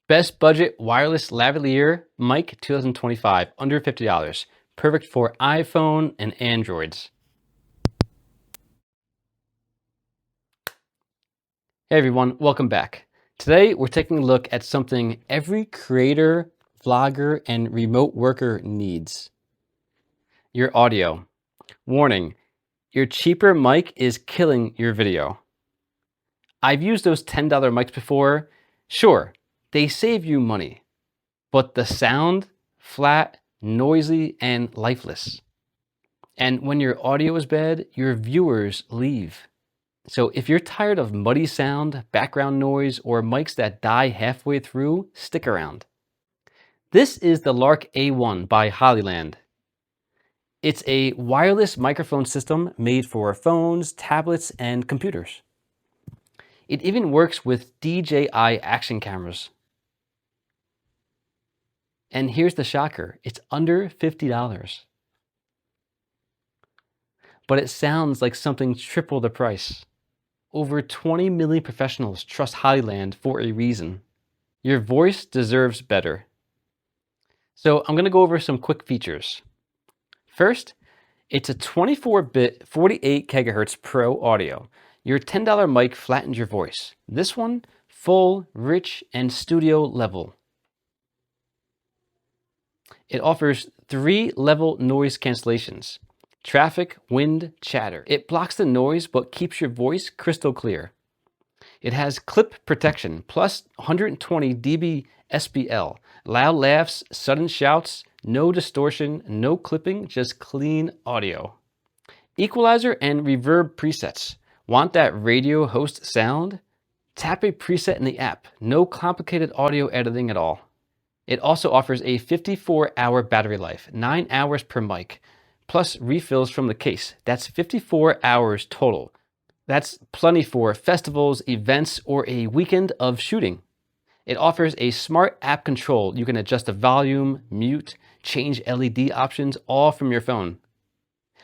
Best budget wireless lavalier mic 2025, under $50. Perfect for iPhone and Androids. Hey everyone, welcome back. Today we're taking a look at something every creator, vlogger, and remote worker needs. Your audio. Warning, your cheaper mic is killing your video. I've used those $10 mics before. Sure, they save you money, but the sound, flat, noisy, and lifeless. And when your audio is bad, your viewers leave. So if you're tired of muddy sound, background noise, or mics that die halfway through, stick around. This is the Lark A1 by Hollyland. It's a wireless microphone system made for phones, tablets, and computers. It even works with DJI action cameras. And here's the shocker, it's under $50. But it sounds like something triple the price. Over 20 million professionals trust Hollyland for a reason. Your voice deserves better. So I'm going to go over some quick features. First, it's a 24-bit 48 kHz Pro audio. Your $10 mic flattens your voice. This one, full, rich, and studio level. It offers 3 level noise cancellations: traffic, wind, chatter. It blocks the noise but keeps your voice crystal clear. It has clip protection plus 120 dB SPL. Loud laughs, sudden shouts, no distortion, no clipping, just clean audio. Equalizer and reverb presets. Want that radio host sound? Tap a preset in the app. No complicated audio editing at all. It also offers a 54-hour battery life, 9 hours per mic, plus refills from the case. That's 54 hours total. That's plenty for festivals, events, or a weekend of shooting. It offers a smart app control. You can adjust the volume, mute, change LED options, all from your phone.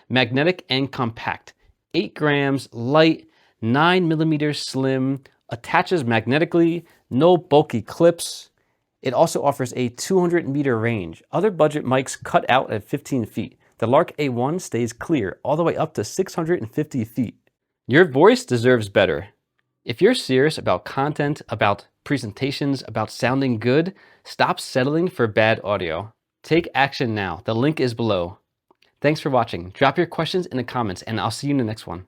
Magnetic and compact. 8 grams, light, 9 millimeters slim, attaches magnetically, no bulky clips. It also offers a 200-meter range. Other budget mics cut out at 15 feet. The Lark A1 stays clear all the way up to 650 feet. Your voice deserves better. If you're serious about content, about presentations, about sounding good, stop settling for bad audio. Take action now. The link is below. Thanks for watching. Drop your questions in the comments and I'll see you in the next one.